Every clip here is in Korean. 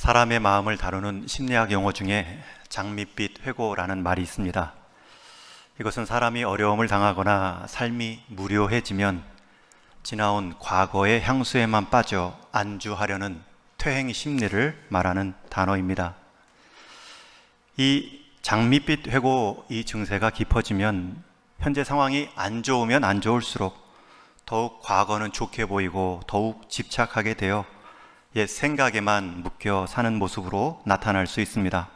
사람의 마음을 다루는 심리학 용어 중에 장밋빛 회고라는 말이 있습니다. 이것은 사람이 어려움을 당하거나 삶이 무료해지면 지나온 과거의 향수에만 빠져 안주하려는 퇴행 심리를 말하는 단어입니다. 이 장밋빛 회고 이 증세가 깊어지면 현재 상황이 안 좋으면 안 좋을수록 더욱 과거는 좋게 보이고 더욱 집착하게 되어 옛 생각에만 묶여 사는 모습으로 나타날 수 있습니다.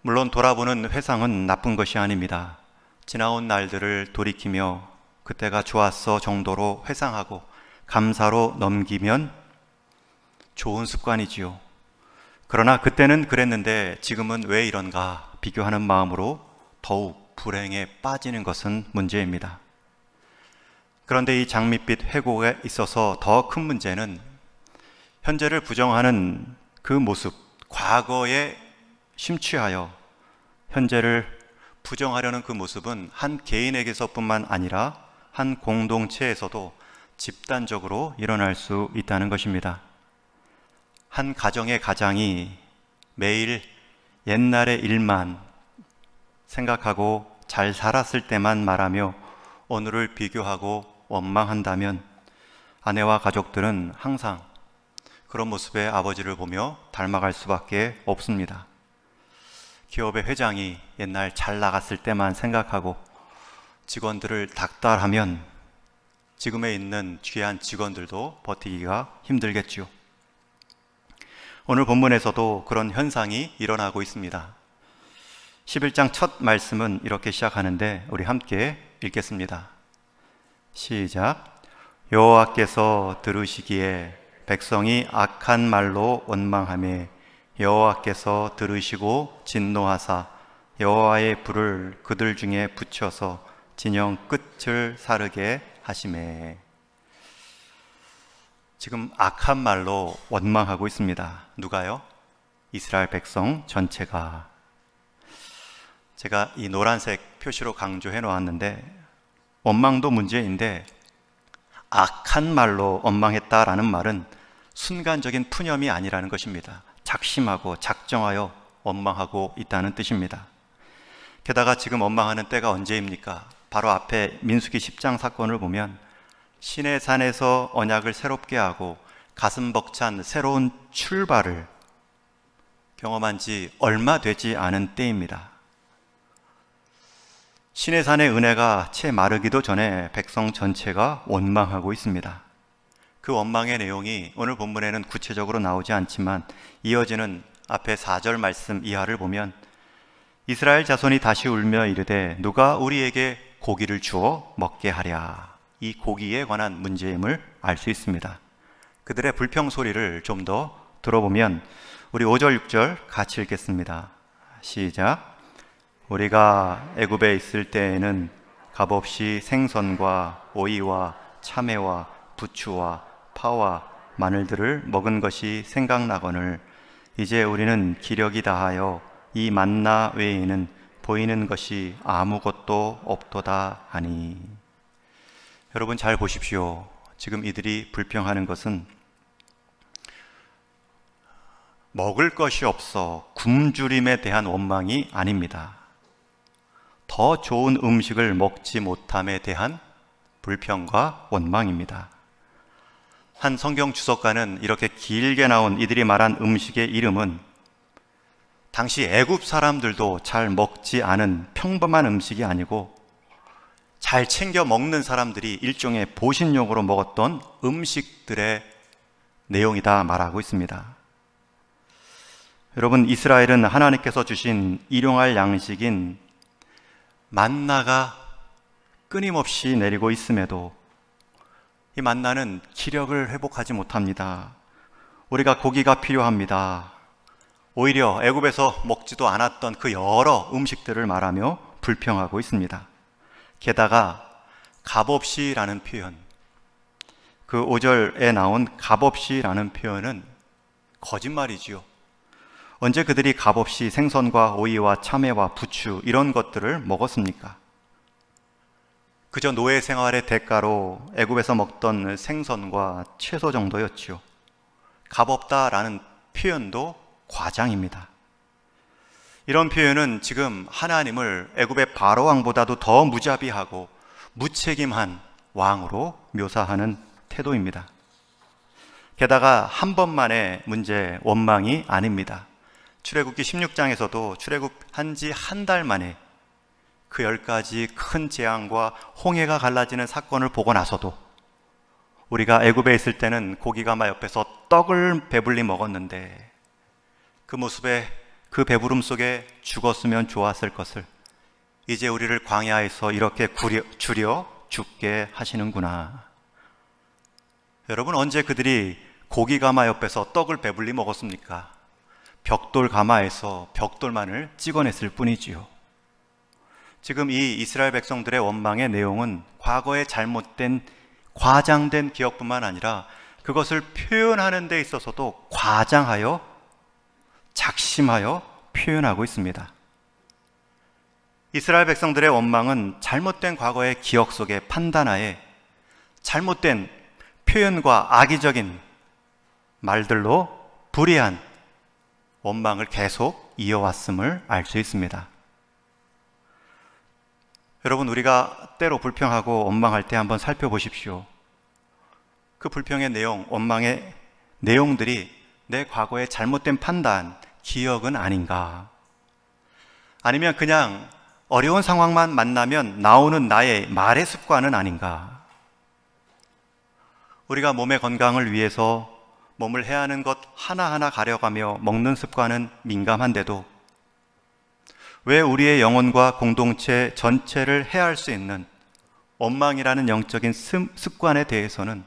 물론 돌아보는 회상은 나쁜 것이 아닙니다. 지나온 날들을 돌이키며 그때가 좋았어 정도로 회상하고 감사로 넘기면 좋은 습관이지요. 그러나 그때는 그랬는데 지금은 왜 이런가 비교하는 마음으로 더욱 불행에 빠지는 것은 문제입니다. 그런데 이 장밋빛 회고에 있어서 더 큰 문제는 현재를 부정하는 그 모습, 과거에 심취하여 현재를 부정하려는 그 모습은 한 개인에게서뿐만 아니라 한 공동체에서도 집단적으로 일어날 수 있다는 것입니다. 한 가정의 가장이 매일 옛날의 일만 생각하고 잘 살았을 때만 말하며 오늘을 비교하고 원망한다면 아내와 가족들은 항상 그런 모습의 아버지를 보며 닮아갈 수밖에 없습니다. 기업의 회장이 옛날 잘 나갔을 때만 생각하고 직원들을 닥달하면 지금에 있는 귀한 직원들도 버티기가 힘들겠지요. 오늘 본문에서도 그런 현상이 일어나고 있습니다. 11장 첫 말씀은 이렇게 시작하는데 우리 함께 읽겠습니다. 시작. 여호와께서 들으시기에 백성이 악한 말로 원망하며 여호와께서 들으시고 진노하사 여호와의 불을 그들 중에 붙여서 진영 끝을 사르게 하시매. 지금 악한 말로 원망하고 있습니다. 누가요? 이스라엘 백성 전체가. 제가 이 노란색 표시로 강조해 놓았는데 원망도 문제인데 악한 말로 원망했다라는 말은 순간적인 푸념이 아니라는 것입니다. 작심하고 작정하여 원망하고 있다는 뜻입니다. 게다가 지금 원망하는 때가 언제입니까? 바로 앞에 민수기 10장 사건을 보면 시내산에서 언약을 새롭게 하고 가슴 벅찬 새로운 출발을 경험한 지 얼마 되지 않은 때입니다. 시내산의 은혜가 채 마르기도 전에 백성 전체가 원망하고 있습니다. 그 원망의 내용이 오늘 본문에는 구체적으로 나오지 않지만 이어지는 앞에 4절 말씀 이하를 보면 이스라엘 자손이 다시 울며 이르되 누가 우리에게 고기를 주어 먹게 하랴. 이 고기에 관한 문제임을 알 수 있습니다. 그들의 불평 소리를 좀 더 들어보면 우리 5절 6절 같이 읽겠습니다. 시작. 우리가 애굽에 있을 때에는 값없이 생선과 오이와 참외와 부추와 파와 마늘들을 먹은 것이 생각나거늘 이제 우리는 기력이 다하여 이 만나 외에는 보이는 것이 아무것도 없도다 하니. 여러분 잘 보십시오. 지금 이들이 불평하는 것은 먹을 것이 없어 굶주림에 대한 원망이 아닙니다. 더 좋은 음식을 먹지 못함에 대한 불평과 원망입니다. 한 성경 주석가는 이렇게 길게 나온 이들이 말한 음식의 이름은 당시 애굽 사람들도 잘 먹지 않은 평범한 음식이 아니고 잘 챙겨 먹는 사람들이 일종의 보신용으로 먹었던 음식들의 내용이다 말하고 있습니다. 여러분, 이스라엘은 하나님께서 주신 일용할 양식인 만나가 끊임없이 내리고 있음에도 이 만나는 기력을 회복하지 못합니다. 우리가 고기가 필요합니다. 오히려 애굽에서 먹지도 않았던 그 여러 음식들을 말하며 불평하고 있습니다. 게다가 값없이라는 표현, 그 5절에 나온 값없이라는 표현은 거짓말이지요. 언제 그들이 값없이 생선과 오이와 참외와 부추 이런 것들을 먹었습니까? 그저 노예 생활의 대가로 애굽에서 먹던 생선과 채소 정도였지요. 값없다라는 표현도 과장입니다. 이런 표현은 지금 하나님을 애굽의 바로 왕보다도 더 무자비하고 무책임한 왕으로 묘사하는 태도입니다. 게다가 한 번만의 문제, 원망이 아닙니다. 출애굽기 16장에서도 출애굽한 지 한 달 만에 그 10가지 큰 재앙과 홍해가 갈라지는 사건을 보고 나서도 우리가 애굽에 있을 때는 고기가마 옆에서 떡을 배불리 먹었는데 그 모습에 그 배부름 속에 죽었으면 좋았을 것을 이제 우리를 광야에서 이렇게 줄여 죽게 하시는구나. 여러분, 언제 그들이 고기가마 옆에서 떡을 배불리 먹었습니까? 벽돌 가마에서 벽돌만을 찍어냈을 뿐이지요. 지금 이 이스라엘 백성들의 원망의 내용은 과거의 잘못된 과장된 기억뿐만 아니라 그것을 표현하는 데 있어서도 과장하여 작심하여 표현하고 있습니다. 이스라엘 백성들의 원망은 잘못된 과거의 기억 속에 판단하에 잘못된 표현과 악의적인 말들로 불의한 원망을 계속 이어왔음을 알 수 있습니다. 여러분, 우리가 때로 불평하고 원망할 때 한번 살펴보십시오. 그 불평의 내용, 원망의 내용들이 내 과거의 잘못된 판단, 기억은 아닌가? 아니면 그냥 어려운 상황만 만나면 나오는 나의 말의 습관은 아닌가? 우리가 몸의 건강을 위해서 몸을 해야 하는 것 하나하나 가려가며 먹는 습관은 민감한데도 왜 우리의 영혼과 공동체 전체를 해할 수 있는 원망이라는 영적인 습관에 대해서는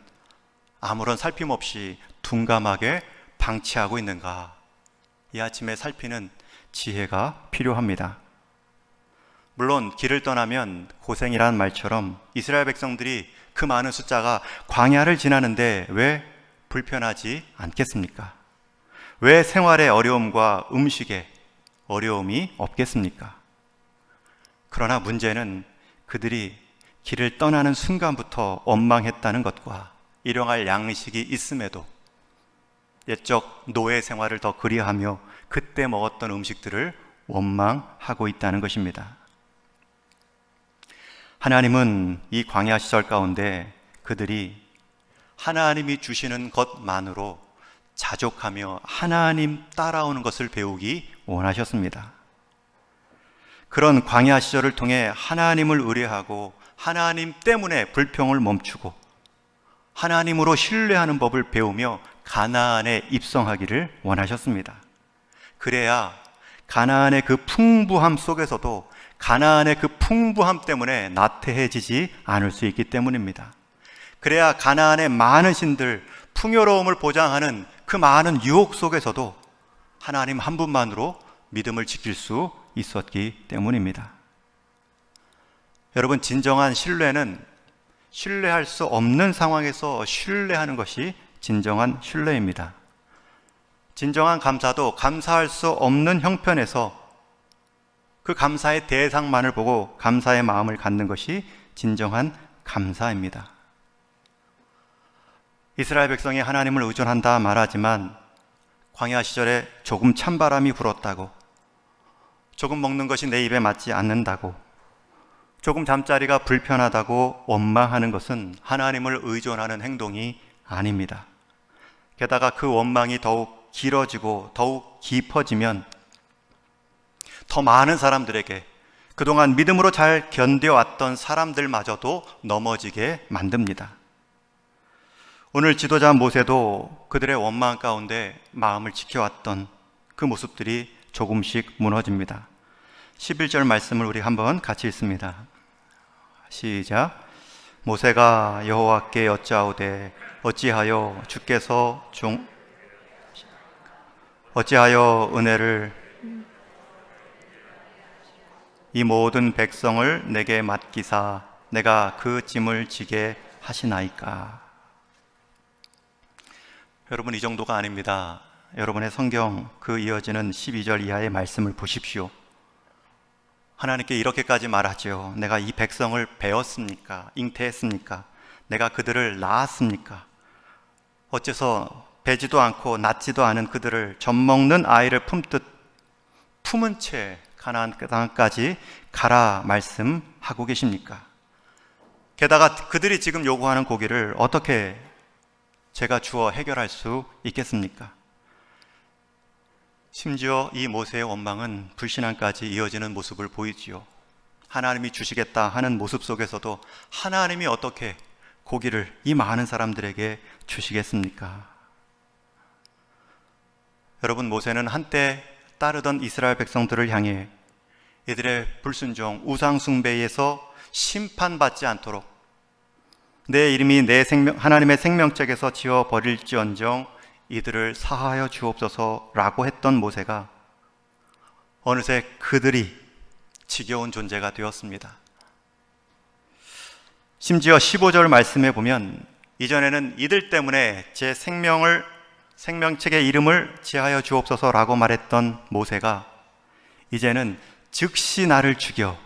아무런 살핌 없이 둔감하게 방치하고 있는가? 이 아침에 살피는 지혜가 필요합니다. 물론 길을 떠나면 고생이라는 말처럼 이스라엘 백성들이 그 많은 숫자가 광야를 지나는데 왜 불편하지 않겠습니까? 왜 생활의 어려움과 음식의 어려움이 없겠습니까? 그러나 문제는 그들이 길을 떠나는 순간부터 원망했다는 것과 일용할 양식이 있음에도 옛적 노예 생활을 더 그리하며 그때 먹었던 음식들을 원망하고 있다는 것입니다. 하나님은 이 광야 시절 가운데 그들이 하나님이 주시는 것만으로 자족하며 하나님 따라오는 것을 배우기 원하셨습니다. 그런 광야 시절을 통해 하나님을 의뢰하고 하나님 때문에 불평을 멈추고 하나님으로 신뢰하는 법을 배우며 가나안에 입성하기를 원하셨습니다. 그래야 가나안의 그 풍부함 속에서도 가나안의 그 풍부함 때문에 나태해지지 않을 수 있기 때문입니다. 그래야 가나안의 많은 신들, 풍요로움을 보장하는 그 많은 유혹 속에서도 하나님 한 분만으로 믿음을 지킬 수 있었기 때문입니다. 여러분, 진정한 신뢰는 신뢰할 수 없는 상황에서 신뢰하는 것이 진정한 신뢰입니다. 진정한 감사도 감사할 수 없는 형편에서 그 감사의 대상만을 보고 감사의 마음을 갖는 것이 진정한 감사입니다. 이스라엘 백성이 하나님을 의존한다 말하지만 광야 시절에 조금 찬바람이 불었다고, 조금 먹는 것이 내 입에 맞지 않는다고, 조금 잠자리가 불편하다고 원망하는 것은 하나님을 의존하는 행동이 아닙니다. 게다가 그 원망이 더욱 길어지고 더욱 깊어지면 더 많은 사람들에게 그동안 믿음으로 잘 견뎌왔던 사람들마저도 넘어지게 만듭니다. 오늘 지도자 모세도 그들의 원망 가운데 마음을 지켜왔던 그 모습들이 조금씩 무너집니다. 11절 말씀을 우리 한번 같이 읽습니다. 시작. 모세가 여호와께 여짜오되 어찌하여 은혜를 이 모든 백성을 내게 맡기사 내가 그 짐을 지게 하시나이까. 여러분, 이 정도가 아닙니다. 여러분의 성경 그 이어지는 12절 이하의 말씀을 보십시오. 하나님께 이렇게까지 말하죠. 내가 이 백성을 배웠습니까? 잉태했습니까? 내가 그들을 낳았습니까? 어째서 배지도 않고 낳지도 않은 그들을 젖먹는 아이를 품듯 품은 채 가나안 땅까지 가라 말씀하고 계십니까? 게다가 그들이 지금 요구하는 고기를 어떻게 제가 주어 해결할 수 있겠습니까? 심지어 이 모세의 원망은 불신앙까지 이어지는 모습을 보이지요. 하나님이 주시겠다 하는 모습 속에서도 하나님이 어떻게 고기를 이 많은 사람들에게 주시겠습니까? 여러분, 모세는 한때 따르던 이스라엘 백성들을 향해 이들의 불순종, 우상 숭배에서 심판받지 않도록 내 이름이 하나님의 생명책에서 지워버릴지언정 이들을 사하여 주옵소서라고 했던 모세가 어느새 그들이 지겨운 존재가 되었습니다. 심지어 15절 말씀에 보면 이전에는 이들 때문에 제 생명책의 이름을 지하여 주옵소서라고 말했던 모세가 이제는 즉시 나를 죽여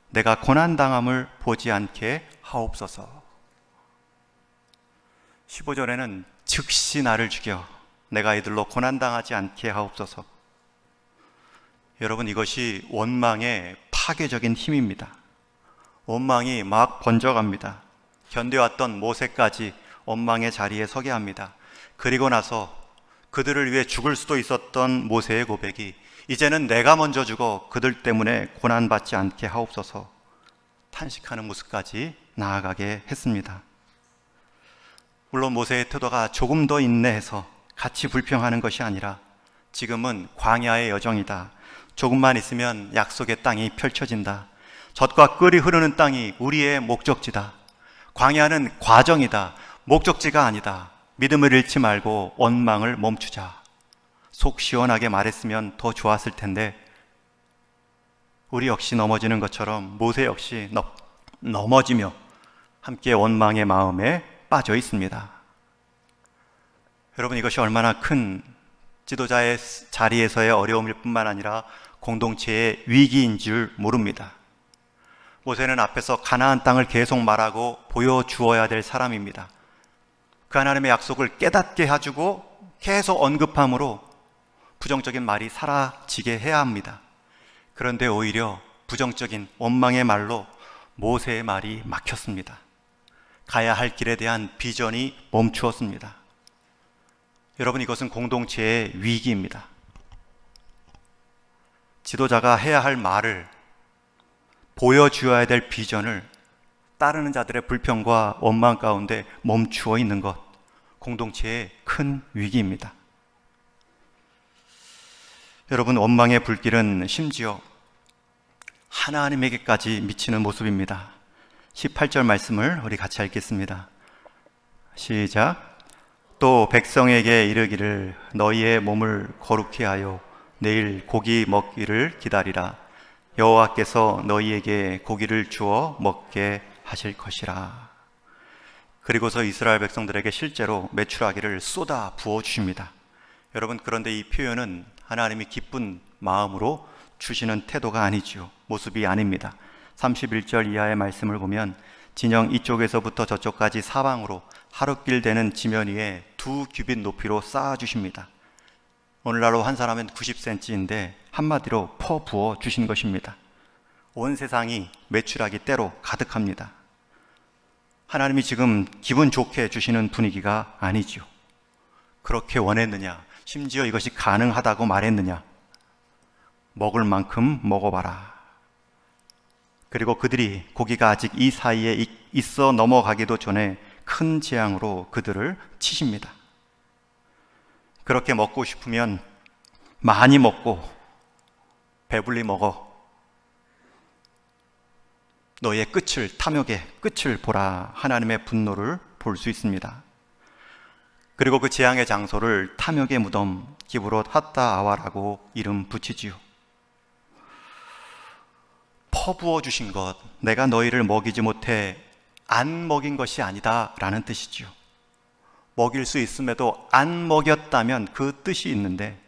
내가 고난당함을 보지 않게 하옵소서. 15절에는 즉시 나를 죽여 내가 이들로 고난당하지 않게 하옵소서. 여러분, 이것이 원망의 파괴적인 힘입니다. 원망이 막 번져갑니다. 견뎌왔던 모세까지 원망의 자리에 서게 합니다. 그리고 나서 그들을 위해 죽을 수도 있었던 모세의 고백이 이제는 내가 먼저 죽어 그들 때문에 고난받지 않게 하옵소서 탄식하는 모습까지 나아가게 했습니다. 물론 모세의 태도가 조금 더 인내해서 같이 불평하는 것이 아니라 지금은 광야의 여정이다. 조금만 있으면 약속의 땅이 펼쳐진다. 젖과 꿀이 흐르는 땅이 우리의 목적지다. 광야는 과정이다. 목적지가 아니다. 믿음을 잃지 말고 원망을 멈추자. 속 시원하게 말했으면 더 좋았을 텐데 우리 역시 넘어지는 것처럼 모세 역시 넘어지며 함께 원망의 마음에 빠져 있습니다. 여러분, 이것이 얼마나 큰 지도자의 자리에서의 어려움일 뿐만 아니라 공동체의 위기인 줄 모릅니다. 모세는 앞에서 가나안 땅을 계속 말하고 보여주어야 될 사람입니다. 그 하나님의 약속을 깨닫게 해주고 계속 언급함으로 부정적인 말이 사라지게 해야 합니다. 그런데 오히려 부정적인 원망의 말로 모세의 말이 막혔습니다. 가야 할 길에 대한 비전이 멈추었습니다. 여러분, 이것은 공동체의 위기입니다. 지도자가 해야 할 말을, 보여주어야 될 비전을 따르는 자들의 불평과 원망 가운데 멈추어 있는 것, 공동체의 큰 위기입니다. 여러분, 원망의 불길은 심지어 하나님에게까지 미치는 모습입니다. 18절 말씀을 우리 같이 읽겠습니다. 시작. 또 백성에게 이르기를 너희의 몸을 거룩히 하여 내일 고기 먹기를 기다리라. 여호와께서 너희에게 고기를 주어 먹게 하실 것이라. 그리고서 이스라엘 백성들에게 실제로 메추라기를 쏟아 부어 주십니다. 여러분, 그런데 이 표현은 하나님이 기쁜 마음으로 주시는 태도가 아니죠. 모습이 아닙니다. 31절 이하의 말씀을 보면 진영 이쪽에서부터 저쪽까지 사방으로 하루길 되는 지면 위에 2규빗 높이로 쌓아 주십니다. 오늘날로 환산하면 90cm인데 한마디로 퍼 부어 주신 것입니다. 온 세상이 메추라기 때로 가득합니다. 하나님이 지금 기분 좋게 주시는 분위기가 아니죠. 그렇게 원했느냐? 심지어 이것이 가능하다고 말했느냐? 먹을 만큼 먹어봐라. 그리고 그들이 고기가 아직 이 사이에 있어 넘어가기도 전에 큰 재앙으로 그들을 치십니다. 그렇게 먹고 싶으면 많이 먹고 배불리 먹어. 너의 끝을, 탐욕의 끝을 보라. 하나님의 분노를 볼 수 있습니다. 그리고 그 재앙의 장소를 탐욕의 무덤, 기브롯 핫다 아와라고 이름 붙이지요. 퍼부어 주신 것, 내가 너희를 먹이지 못해 안 먹인 것이 아니다 라는 뜻이지요. 먹일 수 있음에도 안 먹였다면 그 뜻이 있는데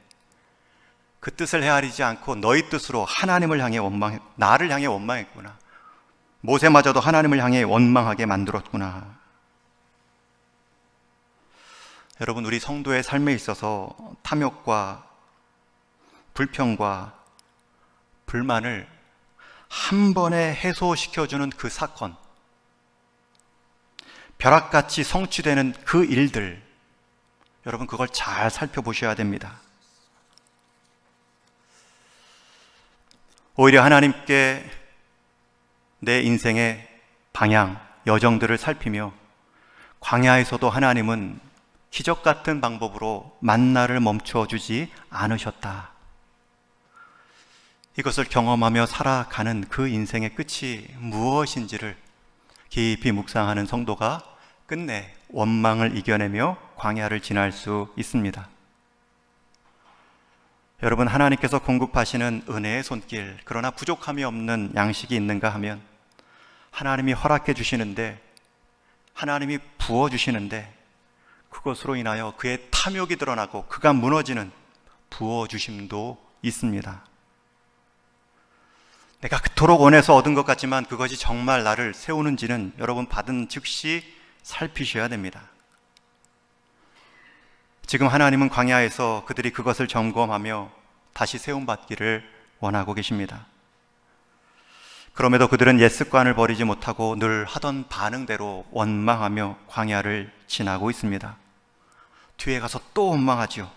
그 뜻을 헤아리지 않고 너희 뜻으로 하나님을 향해 나를 향해 원망했구나. 모세마저도 하나님을 향해 원망하게 만들었구나. 여러분, 우리 성도의 삶에 있어서 탐욕과 불평과 불만을 한 번에 해소시켜주는 그 사건, 벼락같이 성취되는 그 일들, 여러분 그걸 잘 살펴보셔야 됩니다. 오히려 하나님께 내 인생의 방향, 여정들을 살피며 광야에서도 하나님은 기적 같은 방법으로 만나를 멈춰주지 않으셨다. 이것을 경험하며 살아가는 그 인생의 끝이 무엇인지를 깊이 묵상하는 성도가 끝내 원망을 이겨내며 광야를 지날 수 있습니다. 여러분, 하나님께서 공급하시는 은혜의 손길, 그러나 부족함이 없는 양식이 있는가 하면 하나님이 허락해 주시는데, 하나님이 부어주시는데 그것으로 인하여 그의 탐욕이 드러나고 그가 무너지는 부어주심도 있습니다. 내가 그토록 원해서 얻은 것 같지만 그것이 정말 나를 세우는지는 여러분 받은 즉시 살피셔야 됩니다. 지금 하나님은 광야에서 그들이 그것을 점검하며 다시 세움받기를 원하고 계십니다. 그럼에도 그들은 옛 습관을 버리지 못하고 늘 하던 반응대로 원망하며 광야를 지나고 있습니다. 뒤에 가서 또 원망하죠.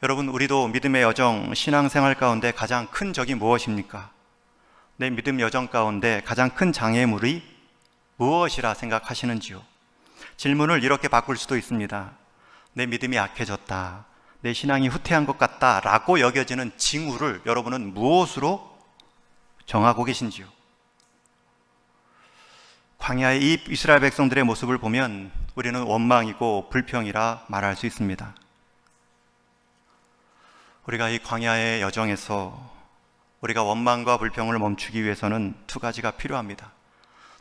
여러분, 우리도 믿음의 여정, 신앙생활 가운데 가장 큰 적이 무엇입니까? 내 믿음 여정 가운데 가장 큰 장애물이 무엇이라 생각하시는지요? 질문을 이렇게 바꿀 수도 있습니다. 내 믿음이 약해졌다, 내 신앙이 후퇴한 것 같다 라고 여겨지는 징후를 여러분은 무엇으로 정하고 계신지요? 광야의 이 이스라엘 백성들의 모습을 보면 우리는 원망이고 불평이라 말할 수 있습니다. 우리가 이 광야의 여정에서 우리가 원망과 불평을 멈추기 위해서는 두 가지가 필요합니다.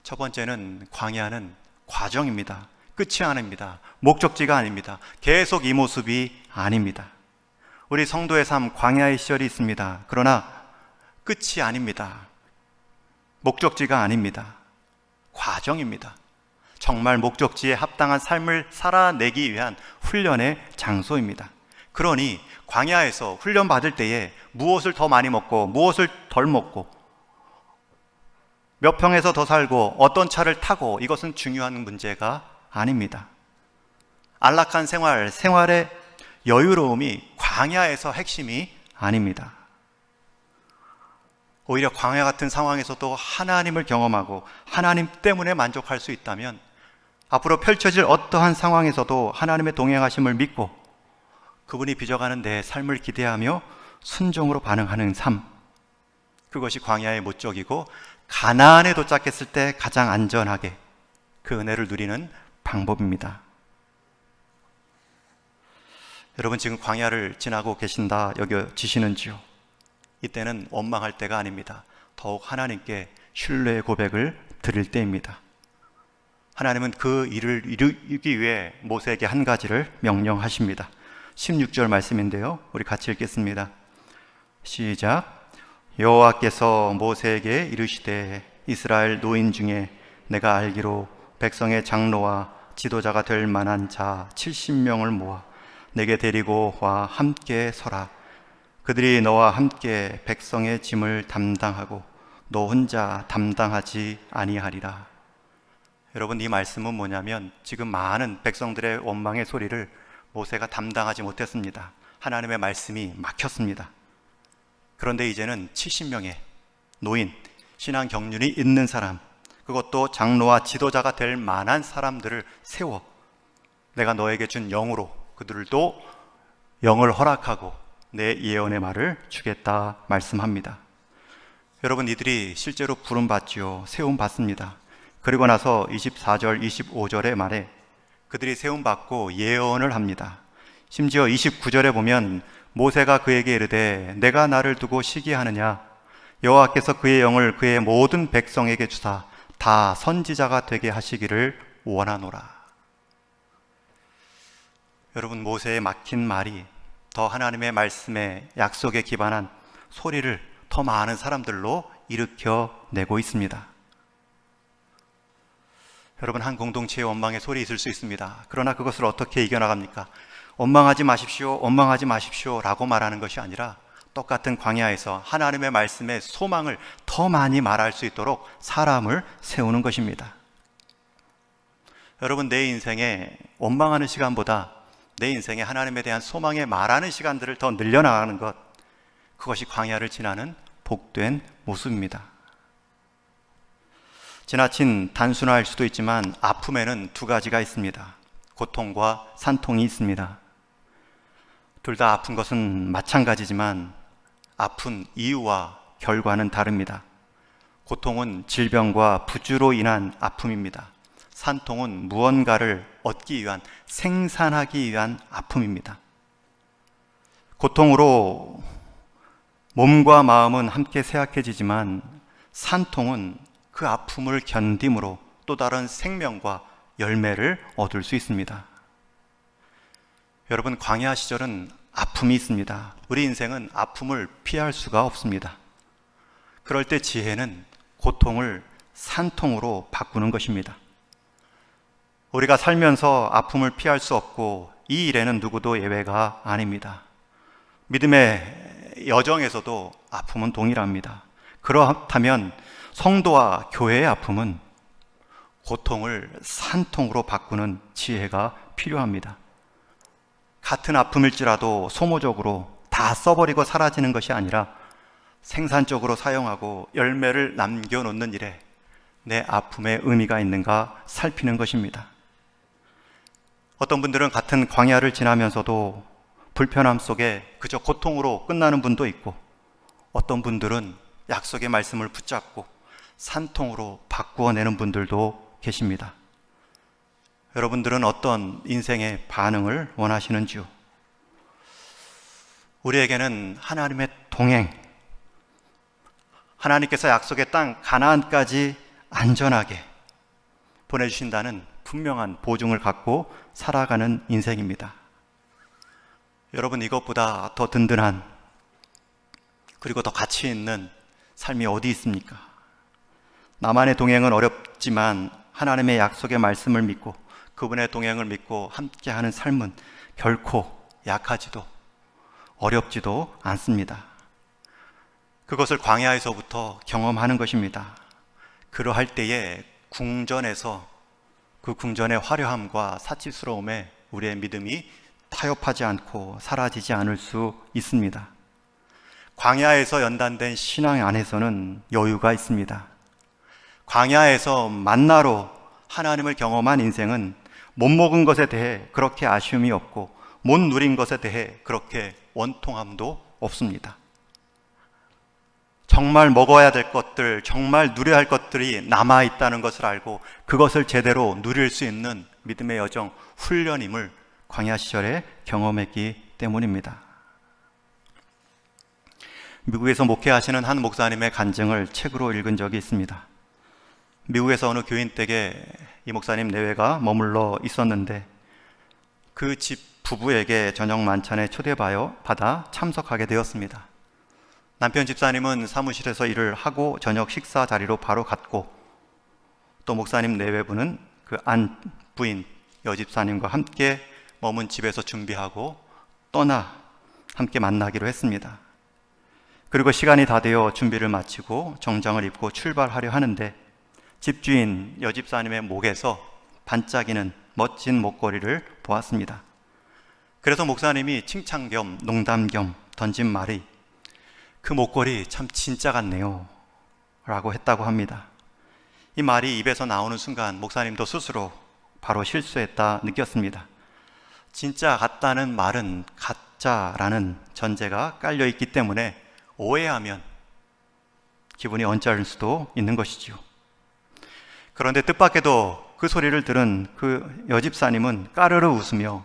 첫 번째는 광야는 과정입니다. 끝이 아닙니다. 목적지가 아닙니다. 계속 이 모습이 아닙니다. 우리 성도의 삶, 광야의 시절이 있습니다. 그러나 끝이 아닙니다. 목적지가 아닙니다. 과정입니다. 정말 목적지에 합당한 삶을 살아내기 위한 훈련의 장소입니다. 그러니 광야에서 훈련 받을 때에 무엇을 더 많이 먹고 무엇을 덜 먹고 몇 평에서 더 살고 어떤 차를 타고, 이것은 중요한 문제가 아닙니다. 안락한 생활의 여유로움이 광야에서 핵심이 아닙니다. 오히려 광야 같은 상황에서도 하나님을 경험하고 하나님 때문에 만족할 수 있다면 앞으로 펼쳐질 어떠한 상황에서도 하나님의 동행하심을 믿고 그분이 빚어가는 내 삶을 기대하며 순종으로 반응하는 삶, 그것이 광야의 목적이고 가나안에 도착했을 때 가장 안전하게 그 은혜를 누리는 방법입니다. 여러분, 지금 광야를 지나고 계신다 여겨지시는지요? 이때는 원망할 때가 아닙니다. 더욱 하나님께 신뢰의 고백을 드릴 때입니다. 하나님은 그 일을 이루기 위해 모세에게 한 가지를 명령하십니다. 16절 말씀인데요, 우리 같이 읽겠습니다. 시작. 여호와께서 모세에게 이르시되 이스라엘 노인 중에 내가 알기로 백성의 장로와 지도자가 될 만한 자 70명을 모아 내게 데리고 와 함께 서라. 그들이 너와 함께 백성의 짐을 담당하고 너 혼자 담당하지 아니하리라. 여러분, 이 말씀은 뭐냐면 지금 많은 백성들의 원망의 소리를 모세가 담당하지 못했습니다. 하나님의 말씀이 막혔습니다. 그런데 이제는 70명의 노인, 신앙 경륜이 있는 사람, 그것도 장로와 지도자가 될 만한 사람들을 세워 내가 너에게 준 영으로 그들도 영을 허락하고 내 예언의 말을 주겠다 말씀합니다. 여러분, 이들이 실제로 부름받지요. 세움받습니다. 그리고 나서 24절, 25절의 말에 그들이 세움받고 예언을 합니다. 심지어 29절에 보면 모세가 그에게 이르되 내가 나를 두고 시기하느냐, 여호와께서 그의 영을 그의 모든 백성에게 주사 다 선지자가 되게 하시기를 원하노라. 여러분, 모세의 막힌 말이 더 하나님의 말씀에 약속에 기반한 소리를 더 많은 사람들로 일으켜내고 있습니다. 여러분, 한 공동체의 원망의 소리 있을 수 있습니다. 그러나 그것을 어떻게 이겨나갑니까? 원망하지 마십시오, 원망하지 마십시오 라고 말하는 것이 아니라 똑같은 광야에서 하나님의 말씀의 소망을 더 많이 말할 수 있도록 사람을 세우는 것입니다. 여러분, 내 인생에 원망하는 시간보다 내 인생에 하나님에 대한 소망에 말하는 시간들을 더 늘려나가는 것, 그것이 광야를 지나는 복된 모습입니다. 지나친 단순할 수도 있지만 아픔에는 두 가지가 있습니다. 고통과 산통이 있습니다. 둘 다 아픈 것은 마찬가지지만 아픈 이유와 결과는 다릅니다. 고통은 질병과 부주로 인한 아픔입니다. 산통은 무언가를 얻기 위한, 생산하기 위한 아픔입니다. 고통으로 몸과 마음은 함께 쇠약해지지만 산통은 그 아픔을 견딤으로 또 다른 생명과 열매를 얻을 수 있습니다. 여러분, 광야 시절은 아픔이 있습니다. 우리 인생은 아픔을 피할 수가 없습니다. 그럴 때 지혜는 고통을 산통으로 바꾸는 것입니다. 우리가 살면서 아픔을 피할 수 없고 이 일에는 누구도 예외가 아닙니다. 믿음의 여정에서도 아픔은 동일합니다. 그렇다면 성도와 교회의 아픔은 고통을 산통으로 바꾸는 지혜가 필요합니다. 같은 아픔일지라도 소모적으로 다 써버리고 사라지는 것이 아니라 생산적으로 사용하고 열매를 남겨놓는 일에 내 아픔에 의미가 있는가 살피는 것입니다. 어떤 분들은 같은 광야를 지나면서도 불편함 속에 그저 고통으로 끝나는 분도 있고, 어떤 분들은 약속의 말씀을 붙잡고 산통으로 바꾸어내는 분들도 계십니다. 여러분들은 어떤 인생의 반응을 원하시는지요? 우리에게는 하나님의 동행, 하나님께서 약속의 땅 가나안까지 안전하게 보내주신다는 분명한 보증을 갖고 살아가는 인생입니다. 여러분, 이것보다 더 든든한, 그리고 더 가치 있는 삶이 어디 있습니까? 나만의 동행은 어렵지만 하나님의 약속의 말씀을 믿고 그분의 동행을 믿고 함께하는 삶은 결코 약하지도 어렵지도 않습니다. 그것을 광야에서부터 경험하는 것입니다. 그러할 때에 궁전에서 그 궁전의 화려함과 사치스러움에 우리의 믿음이 타협하지 않고 사라지지 않을 수 있습니다. 광야에서 연단된 신앙 안에서는 여유가 있습니다. 광야에서 만나로 하나님을 경험한 인생은 못 먹은 것에 대해 그렇게 아쉬움이 없고 못 누린 것에 대해 그렇게 원통함도 없습니다. 정말 먹어야 될 것들, 정말 누려야 할 것들이 남아있다는 것을 알고 그것을 제대로 누릴 수 있는 믿음의 여정, 훈련임을 광야 시절에 경험했기 때문입니다. 미국에서 목회하시는 한 목사님의 간증을 책으로 읽은 적이 있습니다. 미국에서 어느 교인 댁에 이 목사님 내외가 머물러 있었는데 그 집 부부에게 저녁 만찬에 초대받아 참석하게 되었습니다. 남편 집사님은 사무실에서 일을 하고 저녁 식사 자리로 바로 갔고, 또 목사님 내외부는 그 안 부인 여집사님과 함께 머문 집에서 준비하고 떠나 함께 만나기로 했습니다. 그리고 시간이 다 되어 준비를 마치고 정장을 입고 출발하려 하는데 집주인 여집사님의 목에서 반짝이는 멋진 목걸이를 보았습니다. 그래서 목사님이 칭찬 겸 농담 겸 던진 말이 "그 목걸이 참 진짜 같네요 라고 했다고 합니다. 이 말이 입에서 나오는 순간 목사님도 스스로 바로 실수했다 느꼈습니다. 진짜 같다는 말은 가짜라는 전제가 깔려있기 때문에 오해하면 기분이 언짢을 수도 있는 것이지요. 그런데 뜻밖에도 그 소리를 들은 그 여집사님은 까르르 웃으며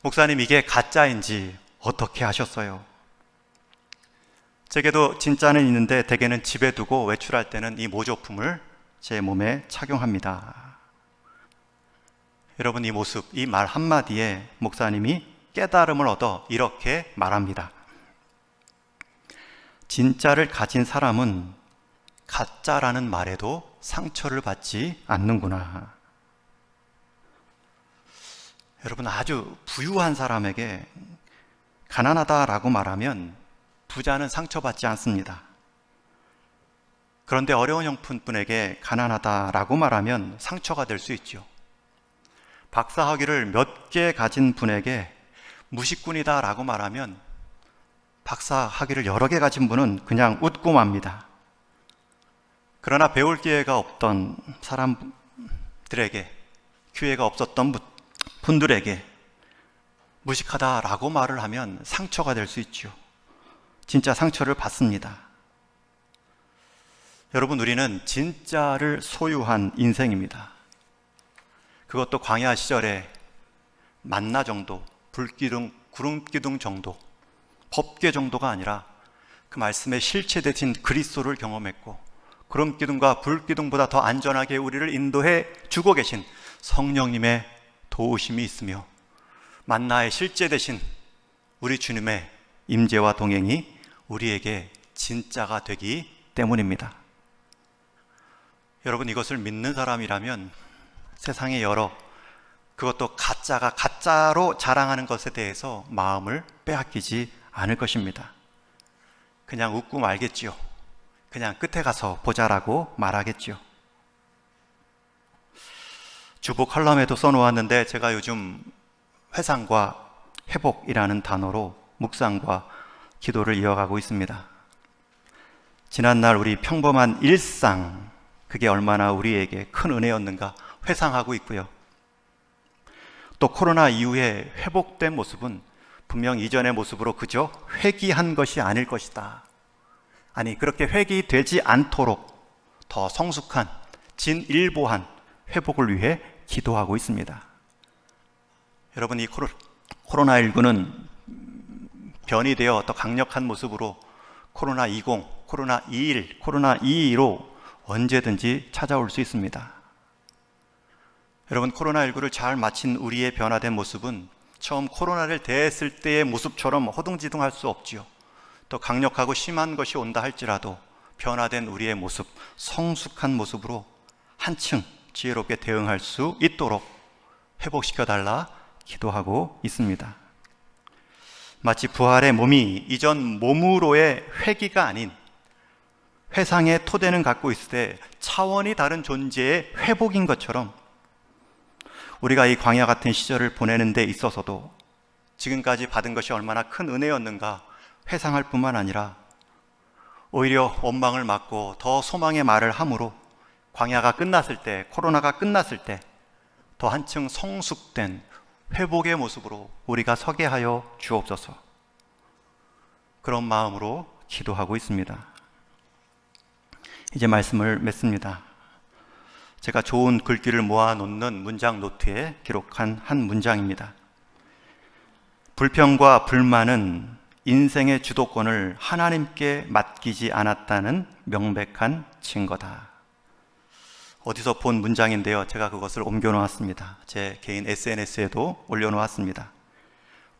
"목사님, 이게 가짜인지 어떻게 하셨어요?" 제게도 진짜는 있는데 대개는 집에 두고 외출할 때는 이 모조품을 제 몸에 착용합니다. 여러분, 이 모습, 이 말 한마디에 목사님이 깨달음을 얻어 이렇게 말합니다. 진짜를 가진 사람은 가짜라는 말에도 상처를 받지 않는구나. 여러분, 아주 부유한 사람에게 가난하다라고 말하면 부자는 상처받지 않습니다. 그런데 어려운 형편분에게 가난하다라고 말하면 상처가 될 수 있죠. 박사 학위를 몇 개 가진 분에게 무식꾼이다라고 말하면 박사 학위를 여러 개 가진 분은 그냥 웃고 맙니다. 그러나 배울 기회가 없던 사람들에게, 기회가 없었던 분들에게 무식하다라고 말을 하면 상처가 될 수 있죠. 진짜 상처를 받습니다. 여러분, 우리는 진짜를 소유한 인생입니다. 그것도 광야 시절에 만나 정도, 불기둥, 구름기둥 정도, 법궤 정도가 아니라 그 말씀의 실체 대신 그리스도를 경험했고, 구름기둥과 불기둥보다 더 안전하게 우리를 인도해 주고 계신 성령님의 도우심이 있으며, 만나의 실제 대신 우리 주님의 임재와 동행이 우리에게 진짜가 되기 때문입니다. 여러분, 이것을 믿는 사람이라면 세상의 그것도 가짜가 가짜로 자랑하는 것에 대해서 마음을 빼앗기지 않을 것입니다. 그냥 웃고 말겠지요. 그냥 끝에 가서 보자라고 말하겠지요. 주보 칼럼에도 써놓았는데, 제가 요즘 회상과 회복이라는 단어로 묵상과 기도를 이어가고 있습니다. 지난날 우리 평범한 일상, 그게 얼마나 우리에게 큰 은혜였는가 회상하고 있고요. 또 코로나 이후에 회복된 모습은 분명 이전의 모습으로 그저 회귀한 것이 아닐 것이다. 아니, 그렇게 회귀되지 않도록 더 성숙한, 진일보한 회복을 위해 기도하고 있습니다. 여러분, 이 코로나19는 변이 되어 더 강력한 모습으로 코로나20, 코로나21, 코로나22로 언제든지 찾아올 수 있습니다. 여러분, 코로나19를 잘 마친 우리의 변화된 모습은 처음 코로나를 대했을 때의 모습처럼 허둥지둥할 수 없지요. 또 강력하고 심한 것이 온다 할지라도 변화된 우리의 모습, 성숙한 모습으로 한층 지혜롭게 대응할 수 있도록 회복시켜달라 기도하고 있습니다. 마치 부활의 몸이 이전 몸으로의 회귀가 아닌 회상의 토대는 갖고 있을 때 차원이 다른 존재의 회복인 것처럼, 우리가 이 광야 같은 시절을 보내는 데 있어서도 지금까지 받은 것이 얼마나 큰 은혜였는가 회상할 뿐만 아니라 오히려 원망을 막고 더 소망의 말을 함으로 광야가 끝났을 때, 코로나가 끝났을 때 더 한층 성숙된 회복의 모습으로 우리가 서게 하여 주옵소서. 그런 마음으로 기도하고 있습니다. 이제 말씀을 맺습니다. 제가 좋은 글귀를 모아놓는 문장 노트에 기록한 한 문장입니다. 불평과 불만은 인생의 주도권을 하나님께 맡기지 않았다는 명백한 증거다. 어디서 본 문장인데요, 제가 그것을 옮겨놓았습니다. 제 개인 SNS에도 올려놓았습니다.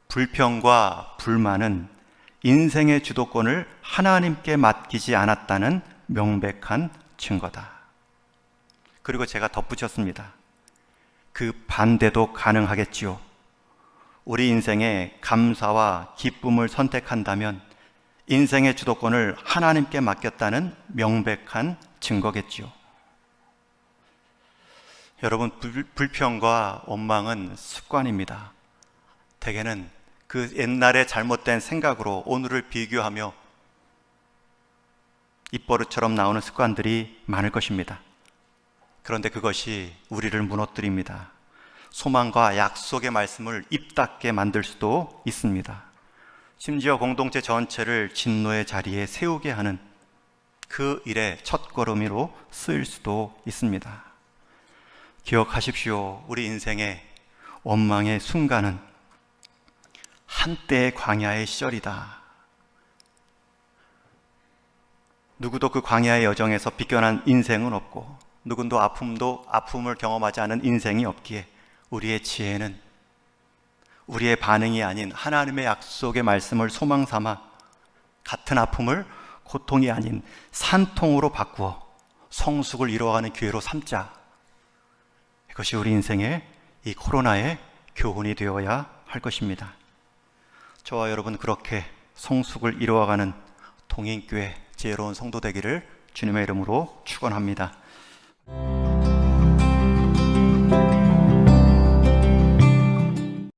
불평과 불만은 인생의 주도권을 하나님께 맡기지 않았다는 명백한 증거다. 그리고 제가 덧붙였습니다. 그 반대도 가능하겠지요. 우리 인생에 감사와 기쁨을 선택한다면 인생의 주도권을 하나님께 맡겼다는 명백한 증거겠지요. 여러분, 불평과 원망은 습관입니다. 대개는 그 옛날의 잘못된 생각으로 오늘을 비교하며 입버릇처럼 나오는 습관들이 많을 것입니다. 그런데 그것이 우리를 무너뜨립니다. 소망과 약속의 말씀을 입 닫게 만들 수도 있습니다. 심지어 공동체 전체를 진노의 자리에 세우게 하는 그 일의 첫걸음으로 쓰일 수도 있습니다. 기억하십시오. 우리 인생의 원망의 순간은 한때의 광야의 시절이다. 누구도 그 광야의 여정에서 비껴난 인생은 없고, 누구도 아픔을 경험하지 않은 인생이 없기에 우리의 지혜는 우리의 반응이 아닌 하나님의 약속의 말씀을 소망 삼아 같은 아픔을 고통이 아닌 산통으로 바꾸어 성숙을 이루어가는 기회로 삼자. 이것이 우리 인생의 이 코로나의 교훈이 되어야 할 것입니다. 저와 여러분 그렇게 성숙을 이루어가는 동행교회 지혜로운 성도 되기를 주님의 이름으로 축원합니다.